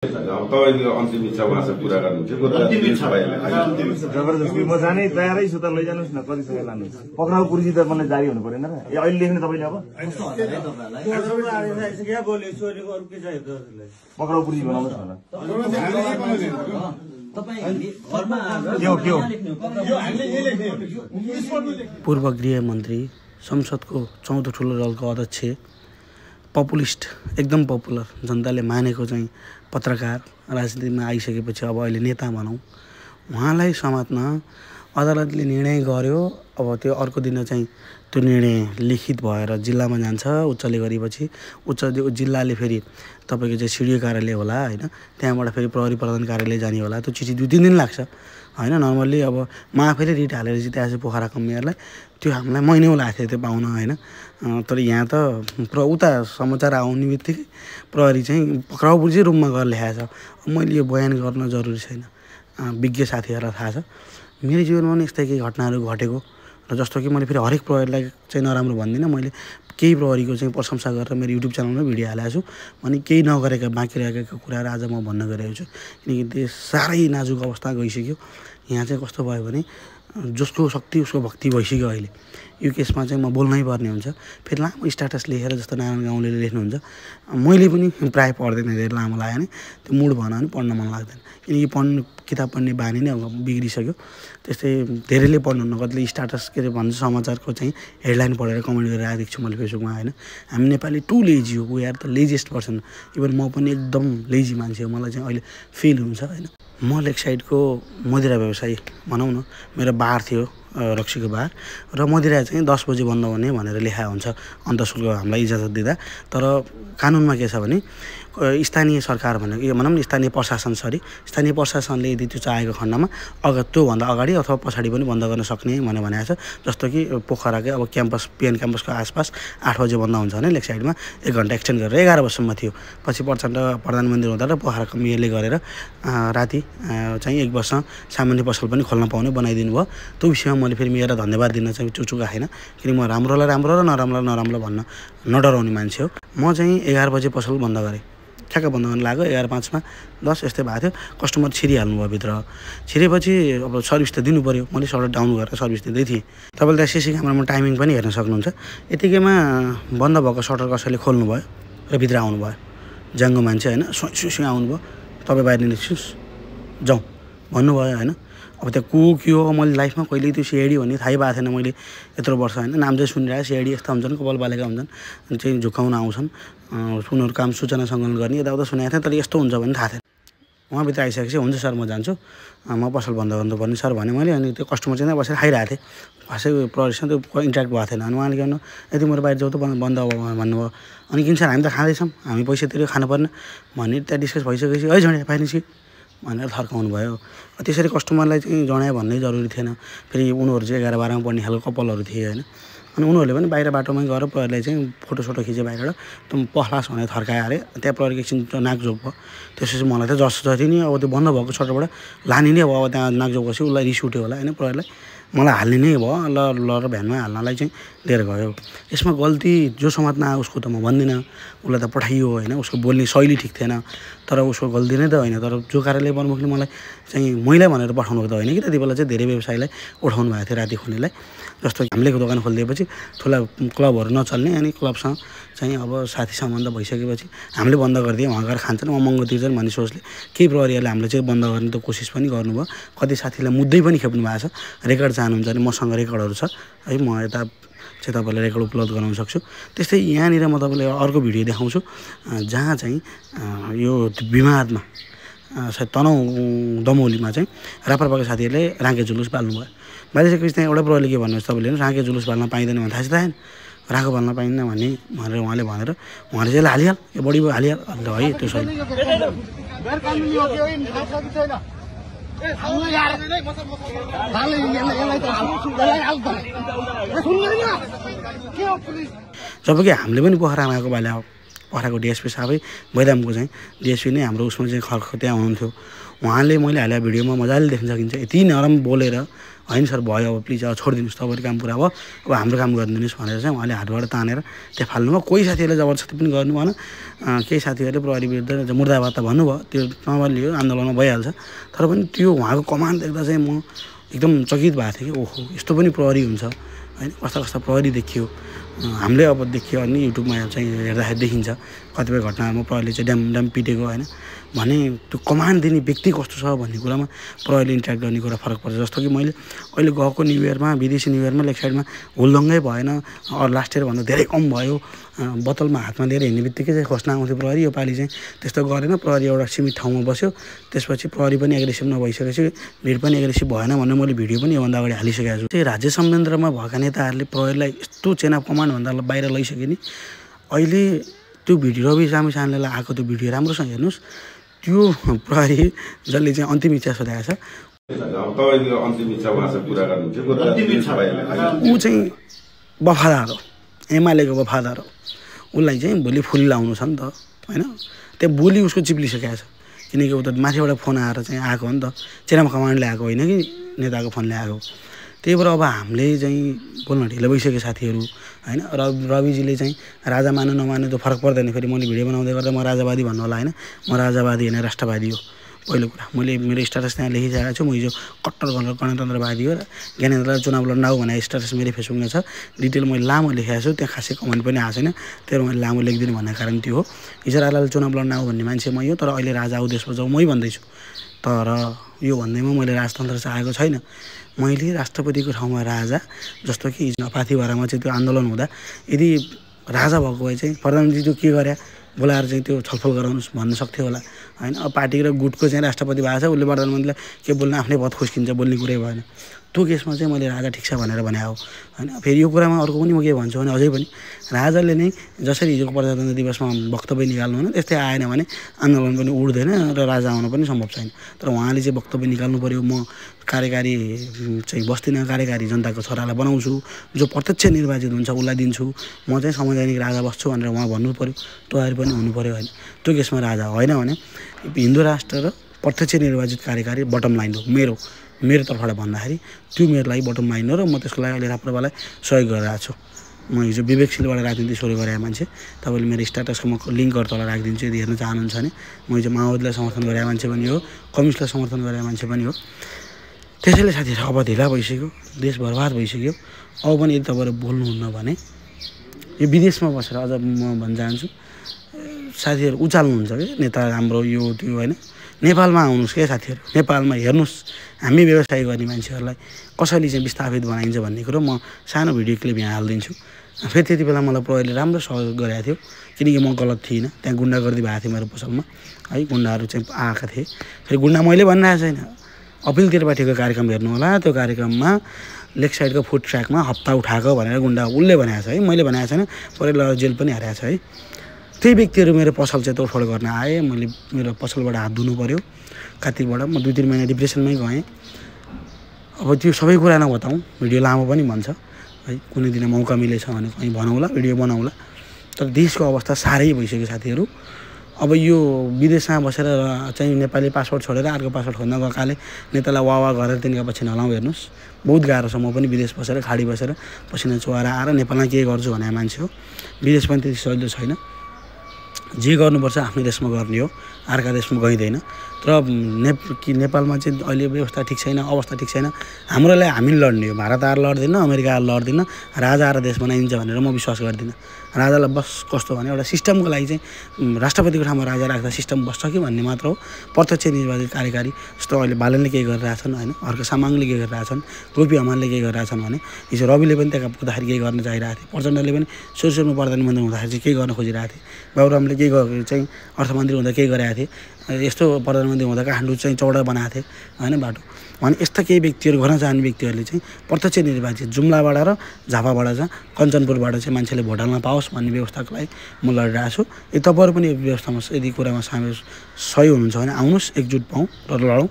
अब तपाईको अन्तिम इच्छा उहाँसँग कुरा गर्नुहुन्छ जबरजस्ती म जानै तयारै छु त लैजानुस् न कतिसम्म लानुहोस् पक्राउ पुर्जी त मलाई जारी हुनु पर्दैन र ए अहिले लेख्ने तपाईले अब पक्राउ पुर्जी बनाउनुस् न पूर्व गृह मन्त्री संसदको 14 ठुलो दलको अध्यक्ष पपुलिस्ट एकदम पपुलर जनताले मानेको चाहिँ पत्रकार राजनीतिमा आइसकेपछि अब अहिले नेता भनौँ उहाँलाई समात्न अदालतले निर्णय गर्यो। अब त्यो अर्को दिन चाहिँ त्यो निर्णय लिखित भएर जिल्लामा जान्छ उच्चले गरेपछि जिल्लाले फेरि तपाईको चाहिँ सिडिओ कार्यालय होला हैन त्यहाँबाट फेरि प्रहरी प्रधान कार्यालय जाने होला। त्यो चिठी 2-3 दिन लाग्छ हैन। नर्मल्ली अब म आफैले रिट हालेर जिताएछु पोखराको मेयरलाई त्यो हामीलाई महिनौ लाग्थ्यो त्यो पाउन हैन। तर यहाँ त उता समाचार आउने बित्तिकै प्रहरी चाहिँ पक्राउ पुर्जी रुममा गएर ल्याएछ। मैले यो बयान गर्न जरुरी छैन, विज्ञ साथीहरूलाई थाहा छ मेरो जीवनमा पनि यस्तै केही घटनाहरू घटेको र जस्तो कि मैले फेरि हरेक प्रहरीलाई चाहिँ नराम्रो भन्दिनँ। मैले केही प्रहरीको चाहिँ प्रशंसा गरेर मेरो युट्युब च्यानलमा भिडियो हालेको छु अनि केही नगरेका बाँकी रहेका कुराहरू आज म भन्न गइरहेको छु किनकि देश साह्रै नाजुक अवस्था गइसक्यो। यहाँ चाहिँ कस्तो भयो भने जसको शक्ति उसको भक्ति भइसक्यो। अहिले यो केसमा चाहिँ म बोल्नै पर्ने हुन्छ। फेरि लामो स्ट्याटस लेखेर जस्तो नारायण गाउँले लेख्नुहुन्छ मैले पनि प्रायः पढ्दैन, धेरै लामो लाग्यो भने त्यो मुड भएन भने पढ्न मन लाग्दैन किनकि किताब पढ्ने बानी नै बिग्रिसक्यो। त्यस्तै धेरैले पढ्नुहुन्न, कतिले स्ट्याटस के अरे भन्छ समाचारको चाहिँ हेडलाइन पढेर कमेन्ट गरेर आएको छु मैले फेसबुकमा हैन। हामी नेपाली टु लेजी हो, we are the laziest person. Even म पनि एकदम लेजी मान्छे हो, मलाई चाहिँ अहिले फिल हुन्छ हैन। म लेक साइडको मदिरा व्यवसायी भनौँ न, मेरो बार थियो रक्सीको बार र मदिरा चाहिँ 10 बजे बन्द हुने भनेर लेखा हुन्छ अन्तशुल्क हामीलाई इजाजत दिँदा। तर कानुनमा के छ भने स्थानीय सरकार भनेको यो भनौँ न स्थानीय प्रशासनले यदि त्यो चाहेको खण्डमा त्योभन्दा अगाडि अथवा पछाडि पनि बन्द गर्न सक्ने भनेको छ। जस्तो कि पोखराकै अब क्याम्पस पिएन क्याम्पसको आसपास 8 बजे बन्द हुन्छ भने लेक साइडमा 1 घण्टा एक्सटेन्ड गरेर 11 बजेसम्म थियो। पछि प्रचण्ड प्रधानमन्त्री हुँदा र पोखराको मेयरले गरेर राति चाहिँ 1 वर्ष सामान्य पसल पनि खोल्न पाउने बनाइदिनु भयो। त्यो विषयमा मैले फेरि मेयरलाई धन्यवाद दिन चाहिँ चुचुकाएन किनकि म राम्रोलाई राम्रो र नराम्रोलाई नराम्रो भन्न नडराउने मान्छे हो। म चाहिँ 11 बजे पसल बन्द गरेँ, ठ्याक्क बन्द गर्न लाग्यो 11:05 मा 10 यस्तै भएको थियो। कस्टमर छिरिहाल्नु भयो भित्र। छिरेपछि अब सर्भिस त दिनु पर्यो, मैले सर्भर डाउन गरेर सर्भिस दिँदै थिएँ। तपाईँले त्यहाँ सिसी क्यामेरामा टाइमिङ पनि हेर्न सक्नुहुन्छ। यतिकैमा बन्द भएको सटर कसैले खोल्नु भयो र भित्र आउनु भयो, जाङ्गो मान्छे हैन, सुई आउनुभयो। तपाईँ बाहिर निस्किनुहोस् जाउँ भन्नुभयो हैन। अब त्यहाँ के हो मैले लाइफमा कहिले त्यो सिआइडी भन्ने थाहै भएको थिएन। मैले यत्रो वर्ष हैन नाम चाहिँ सुनिरहेको सिआइडी यस्ता हुन्छन्, कपाल बालेका हुन्छन् चाहिँ झुकाउन आउँछन्, उनीहरू काम सूचना सङ्कलन गर्ने यताउता सुनेको थिएँ तर यस्तो हुन्छ भन्ने थाहा थिएन। उहाँभित्र आइसकेपछि हुन्छ सर म जान्छु, म पसल बन्द गर्नुपर्ने सर भने मैले। अनि त्यो कस्टमर चाहिँ बसेर खाइरहेको थिएँ, खासै प्रहरीसँग त्यो इन्ट्याक्ट भएको थिएन। अनि उहाँले भन्नु यदि मेरो बाहिर जाउँ त बन्द अब भन्नुभयो। अनि किन सर हामी त खाँदैछौँ, हामी पैसा तिरेर खानु पर्ने भन्ने त्यहाँ डिस्कस भइसकेपछि है झन्डै बाहिर निस्कि भनेर थर्काउनु भयो। त्यसरी कस्टमरलाई चाहिँ जनायो भन्ने जरुरी थिएन। फेरि उनीहरू चाहिँ 11-12 मा पढ्ने खालको कपालहरू थिए हैन। अनि उनीहरूले पनि बाहिर बाटोमै गएर प्रहरीलाई चाहिँ फोटोसोटो खिचे बाहिरबाट त पहलास भनेर थर्कायो अरे। त्यहाँ प्रहरीको एकछिन नाकजोक भयो। त्यसपछि मलाई त जति नि अब त्यो बन्द भएको सटरबाट लाने नै अब त्यहाँ नाकजोक गएपछि उसलाई रिस उठ्यो होला हैन, प्रहरीलाई मलाई हाल्ने नै भयो। ल र भ्यानमा हाल्नलाई चाहिँ लिएर गयो। यसमा गल्ती जो समात्न आयो उसको त म भन्दिनँ, उसलाई त पठाइयो हैन, उसको बोल्ने शैली ठिक थिएन तर उसको गल्ती नै त होइन। तर जो कार्यालय प्रमुखले मलाई चाहिँ मैलाई भनेर पठाउनु त होइन कि, त्यति बेला चाहिँ धेरै व्यवसायीलाई उठाउनु भएको थियो राति खोल्नेलाई। जस्तो हामीले दोकान खोलिदिएपछि ठुला क्लबहरू नचल्ने अनि क्लबसँग चाहिँ अब साथी सम्बन्ध भइसकेपछि हामीले बन्द गरिदिएँ, उहाँ गएर खान्छन् म महँगो तिर्छन् भन्ने सोचले केही प्रहरीहरूले हामीले चाहिँ बन्द गर्ने त कोसिस पनि गर्नुभयो। कति साथीलाई मुद्दै पनि खेप्नु भएको छ। रेकर्ड चाहनुहुन्छ भने मसँग रेकर्डहरू छ है, म यता चाहिँ तपाईँलाई रेकर्ड उपलब्ध गराउन सक्छु। त्यस्तै यहाँनिर म तपाईँलाई अर्को भिडियो देखाउँछु जहाँ चाहिँ यो विवादमा सायद तनहुँ दमौलीमा चाहिँ राप्रपाका साथीहरूले राँके जुलुस बाल्नुभयो। बालिसकेपछि त्यहाँ एउटा प्रहरीले के भन्नुहोस् तपाईँले राँके जुलुस बाल्न पाइँदैन भने थाहा छ थाहा राँको बाल्न पाइँदैन भनेर उहाँले चाहिँ हालिहाल यो बढी हालिहाल अन्त है त्यो सही जब कि हामीले पनि पोखरामा आएको बेला हो पोखराको डिएसपी साहबै बैदामको चाहिँ डिएसपी नै हाम्रो उसमा चाहिँ खर्ख त्यहाँ हुनुहुन्थ्यो उहाँले मैले हालेको भिडियोमा मजाले देख्न सकिन्छ यति नरम बोलेर होइन सर भयो अब प्लिज अब छोडिदिनुहोस् तपाईँको काम पुरा भयो अब हाम्रो काम गरिदिनुहोस् भनेर चाहिँ उहाँले हातबाट तानेर त्यहाँ फाल्नुभयो कोही साथीहरूले जबरजस्ती पनि गर्नु भएन केही साथीहरूले प्रहरी विरुद्ध मुर्दाबाद त भन्नुभयो त्यो नबलियो आन्दोलनमा भइहाल्छ तर पनि त्यो उहाँको कमान्ड देख्दा चाहिँ म एकदम चकित भएको थिएँ कि ओहो यस्तो पनि प्रहरी हुन्छ होइन कस्ता कस्ता प्रहरी देखियो हामीले अब देखियो अनि युट्युबमा चाहिँ हेर्दाखेरि देखिन्छ कतिपय घटनाहरूमा प्रहरीले चाहिँ ड्याम पिटेको होइन भने त्यो कमान्ड दिने व्यक्ति कस्तो छ भन्ने कुरामा प्रहरीले इन्ट्र्याक्ट गर्ने कुरा फरक पर्छ जस्तो कि मैले अहिले गएको न्यु इयरमा विदेशी न्यु इयरमा लेग साइडमा हुलदङ्गै भएन लास्ट इयरभन्दा धेरै कम भयो बोतलमा हातमा लिएर हिँड्ने बित्तिकै चाहिँ खोज्न आउँथ्यो प्रहरी योपालि चाहिँ त्यस्तो गरेन प्रहरी एउटा सीमित ठाउँमा बस्यो त्यसपछि प्रहरी पनि एग्रेसिभ नभइसकेपछि भिड पनि एग्रेसिभ भएन भनेर मैले भिडियो पनि योभन्दा अगाडि हालिसकेको छु राज्य संयन्त्रमा भएका नेताहरूले प्रहरीलाई यस्तो चेन अफ कमान्डभन्दा बाहिर लैसके नि अहिले त्यो भिडियो रवि लामिछानेले आएको त्यो भिडियो राम्रोसँग हेर्नुहोस् त्यो प्रहरी जसले चाहिँ अन्तिम इच्छा सोधेको छ तपाईँको अन्तिम इच्छा उहाँसँग पुरा गर्नुहुन्छ ऊ चाहिँ वफादार हो एमालेको वफादार हो उसलाई चाहिँ भोलि फुल लाउनु छ नि त होइन त्यो बोली उसको चिप्लिसकेको छ किनकि ऊ त माथिबाट फोन आएर चाहिँ आएको हो नि त चेनामा कमान्डले आएको होइन कि नेताको फोनले आएको त्यही भएर अब हामीले चाहिँ बोल्न ढिलो भइसक्यो साथीहरू होइन रविजीले चाहिँ राजा मान्नु नमान्नु त फरक पर्दैन फेरि मैले भिडियो बनाउँदै गर्दा म राजावादी भन्नु होला होइन म राजावादी होइन राष्ट्रवादी हो पहिलो कुरा मैले मेरो स्ट्याटस त्यहाँ लेखिसकेको छु म हिजो कट्टर गणतन्त्रवादी हो र ज्ञानेन्द्रलाई चुनाव लड्न आऊ भने स्ट्याटस मेरो फेसबुकमा छ डिटेल मैले लामो लेखेको छु त्यहाँ खासै कमेन्ट पनि आएको छैन त्यही मैले लामो लेखिदिनु भन्ने कारण त्यो हो हिजो राजाले चुनाव लड्न आऊ भन्ने मान्छे मै हो तर अहिले राजा आऊ देशमा जाऊ मै भन्दैछु तर यो भन्दैमा मैले राजतन्त्र चाहेको छैन मैले राष्ट्रपतिको ठाउँमा राजा जस्तो कि हिजो पाथिभरामा चाहिँ त्यो आन्दोलन हुँदा यदि राजा भएको भए चाहिँ प्रधानमन्त्री त्यो के गरे बोलाएर चाहिँ त्यो छलफल गराउनुहोस् भन्न सक्थ्यो होला होइन अब पार्टी र गुटको चाहिँ राष्ट्रपति भएको छ उसले प्रधानमन्त्रीलाई के बोल्न आफ्नै पद खुस्किन्छ बोल्ने कुरै भएन त्यो केसमा चाहिँ मैले राजा ठिक छ भनेर भने हो होइन फेरि यो कुरामा अर्को पनि म के भन्छु भने अझै पनि राजाले नै जसरी हिजोको प्रजातन्त्र दिवसमा वक्तव्य निकाल्नु होइन त्यस्तै आएन भने आन्दोलन पनि उड्दैन र राजा आउन पनि सम्भव छैन तर उहाँले चाहिँ वक्तव्य निकाल्नु पऱ्यो म कार्यकारी चाहिँ बस्दिनँ कार्यकारी जनताको छोरालाई बनाउँछु जो प्रत्यक्ष निर्वाचित हुन्छ उसलाई दिन्छु म चाहिँ संवैधानिक राजा बस्छु भनेर उहाँ भन्नु पऱ्यो तयारी पनि हुनु पऱ्यो होइन त्यो केसमा राजा होइन भने हिन्दू राष्ट्र र प्रत्यक्ष निर्वाचित कार्यकारी बटम लाइन हो मेरो तर्फबाट भन्दाखेरि त्यो मेरो लागि बटम लाइन हो र म त्यसको लागि अहिले राप्रपालाई सहयोग गरिरहेको छु म हिजो विवेकशीलबाट राजनीति सुरु गरेको मान्छे तपाईँले मेरो स्ट्याटसको म लिङ्कहरू तल राखिदिन्छु यदि हेर्न चाहनुहुन्छ भने म हिजो माओवादीलाई समर्थन गरेको मान्छे पनि हो कम्युनिस्टलाई समर्थन गरेको मान्छे पनि हो त्यसैले साथीहरू अब ढिला भइसक्यो देश बर्बाद भइसक्यो अब पनि यदि तपाईँहरू बोल्नुहुन्न भने यो विदेशमा बसेर अझ म भन्न चाहन्छु साथीहरू उचाल्नुहुन्छ कि नेता राम्रो यो त्यो होइन नेपालमा आउनुहोस् क्या साथीहरू नेपालमा हेर्नुहोस् हामी व्यवसाय गर्ने मान्छेहरूलाई कसरी चाहिँ विस्थापित बनाइन्छ भन्ने कुरो म सानो भिडियो क्लिप यहाँ हालिदिन्छु फेरि त्यति बेला मलाई प्रहरीले राम्रो सहयोग गरेको थियो किनकि म गलत थिइनँ त्यहाँ गुन्डागर्दी भएको थियो मेरो पसलमा है गुन्डाहरू चाहिँ आएका थिए फेरि गुन्डा मैले भनिरहेको छैन अपिल त्रिपाठीको कार्यक्रम हेर्नु होला त्यो कार्यक्रममा लेग साइडको फुड ट्र्याकमा हप्ता उठाएको भनेर गुन्डा उसले भनेको छ है मैले भनेको छैन प्रहरीले जेल पनि हारेको छ है त्यही व्यक्तिहरू मेरो पसल चाहिँ तोडफोड गर्न आए मैले मेरो पसलबाट हात धुनु पऱ्यो कार्तिकबाट म 2-3 महिना डिप्रेसनमै गएँ अब त्यो सबै कुरा नबताउँ भिडियो लामो पनि भन्छ है कुनै दिन मौका मिलेछ भने कहीँ भनौँला भिडियो बनाउँला तर देशको अवस्था साह्रै भइसक्यो साथीहरू अब यो विदेशमा बसेर चाहिँ नेपाली पासपोर्ट छोडेर अर्को पासपोर्ट खोज्न गएकाले नेतालाई वाह गरेर तिनका पछि नलाउँ हेर्नुहोस् बहुत गाह्रो छ म पनि विदेश बसेर खाडी बसेर पसिना चुहाएर आएर नेपालमा के गर्छु भने मान्छे हो विदेश पनि त्यति सजिलो छैन जे गर्नुपर्छ आफ्नो देशमा गर्ने हो अर्का देशमा गइँदैन तर नेपालमा चाहिँ अहिले व्यवस्था ठिक छैन अवस्था ठिक छैन हाम्रोलाई हामी लड्ने हो भारत आएर लड्दैन अमेरिका आएर लड्दैन राजा आएर देश बनाइन्छ भनेर म विश्वास गर्दिनँ राजालाई बस कस्तो भने एउटा सिस्टमको लागि चाहिँ राष्ट्रपतिको ठाउँमा राजा राख्दा सिस्टम बस्छ कि भन्ने मात्र हो प्रत्यक्ष निर्वाचित कार्यकारी जस्तो अहिले बालनले के गरिरहेछन् होइन अर्को सामाङले के गरिरहेछन् गोपी हमालले के गरिरहेछन् भने हिजो रविले पनि त्यहाँ पुग्दाखेरि केही गर्न चाहिरहेको थिए प्रचण्डले पनि सुरुमा प्रधानमन्त्री हुँदाखेरि चाहिँ केही गर्न खोजिरहेको थिए बाबुरामले केही चाहिँ अर्थमन्त्री हुँदा केही गरेका थिए यस्तो प्रधानमन्त्री हुँदा काठमाडौँ चाहिँ चौडा बनाएको थिए होइन बाटो भने यस्ता केही व्यक्तिहरू गर्न चाहने व्यक्तिहरूले चाहिँ प्रत्यक्ष निर्वाचित जुम्लाबाट र झापाबाट चाहिँ कञ्चनपुरबाट चाहिँ मान्छेले भोट हाल्न पाओस् भन्ने व्यवस्थाको लागि म लडिरहेको छु यदि तपाईँहरू पनि यो व्यवस्थामा यदि कुरामा सही हुनुहुन्छ भने आउनुहोस् एकजुट पाउँ र लडौँ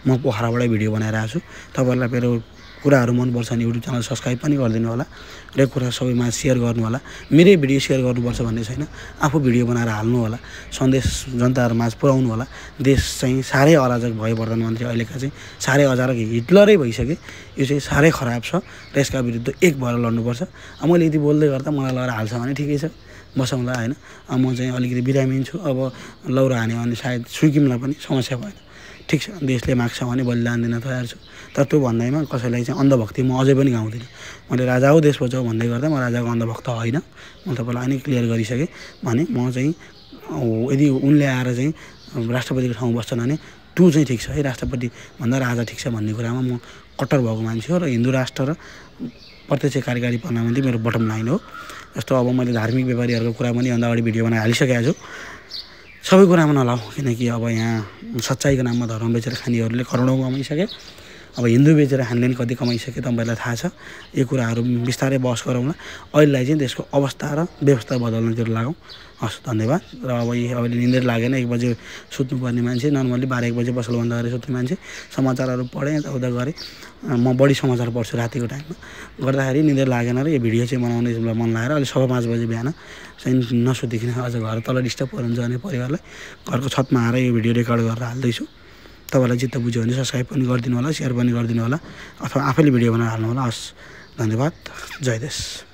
म पोखराबाटै भिडियो बनाइरहेको छु तपाईँहरूलाई मेरो कुराहरू मनपर्छ भने युट्युब च्यानल सब्सक्राइब पनि गरिदिनु होला र कुरा सबैमा सेयर गर्नु होला। मेरै भिडियो सेयर गर्नुपर्छ भन्ने छैन, आफू भिडियो बनाएर हाल्नु होला, सन्देश जनताहरूमाझ पुर्याउनु होला। देश चाहिँ साह्रै अराजक भयो, प्रधानमन्त्री अहिलेका चाहिँ साह्रै अराजक हिटलरै भइसके, यो चाहिँ साह्रै खराब छ र यसका विरुद्ध एक भएर लड्नुपर्छ। मैले यति बोल्दै गर्दा मलाई लगेर हाल्छ भने ठिकै छ, बसौँला होइन। म चाहिँ अलिकति बिरामी छु, अब लौरो हान्यो भने सायद सुकिमलाई पनि समस्या भएन। ठिक छ, देशले माग्छ भने बलिदान दिन तयार छु, तर त्यो भन्दैमा कसैलाई चाहिँ अन्धभक्ति म अझै पनि गाउँदिनँ। मैले राजा हो देश बचाऊ भन्दै गर्दा म राजाको अन्धभक्त होइन, म तपाईँलाई नै क्लियर गरिसकेँ भने म चाहिँ यदि उनले आएर चाहिँ राष्ट्रपतिको ठाउँमा बस्छन् भने त्यो चाहिँ ठिक छ है, राष्ट्रपति भन्दा राजा ठिक छ भन्ने कुरामा म कट्टर भएको मान्छे हो र हिन्दू राष्ट्र र प्रत्यक्ष कार्यकारी प्रधानमन्त्री मेरो बटम लाइन हो। जस्तो अब मैले धार्मिक व्यापारीहरूको कुरा पनि भन्दा अगाडि भिडियो बनाएर हालिसकेको छु। सबै कुरामा नलाऊ, किनकि अब यहाँ सच्चाइको नाममा धर्म बेचेर खानेहरूले करोडौँ कमाइसके, अब हिन्दू बेचेर खानेले पनि कति कमाइसके तपाईँहरूलाई थाहा छ। यो कुराहरू बिस्तारै बहस गरौँला। अहिलेलाई चाहिँ देशको अवस्था र व्यवस्था बदल्नतिर लागौँ। हस्, धन्यवाद। र अब अहिले निन्देर लागेन, 1 बजे सुत्नुपर्ने मान्छे, नर्मल्ली 12-1 बजे पसल बन्द गरेर सुत्ने मान्छे, समाचारहरू पढेँ यताउता गरेँ। म बढी समाचार पढ्छु रातिको टाइममा, गर्दाखेरि निन्देर लागेन र यो भिडियो चाहिँ बनाउने मन लागेर अहिले 5:15 बजे बिहान चाहिँ नसुतिकन अझ घर तल डिस्टर्ब हुन्छ भने परिवारलाई घरको छतमा आएर यो भिडियो रेकर्ड गरेर हाल्दैछु। तपाईँलाई चित्त बुझ्यो भने सब्सक्राइब पनि गरिदिनु होला, सेयर पनि गरिदिनु होला, अथवा आफैले भिडियो बनाएर हाल्नु होला। हस्, धन्यवाद। जय देश।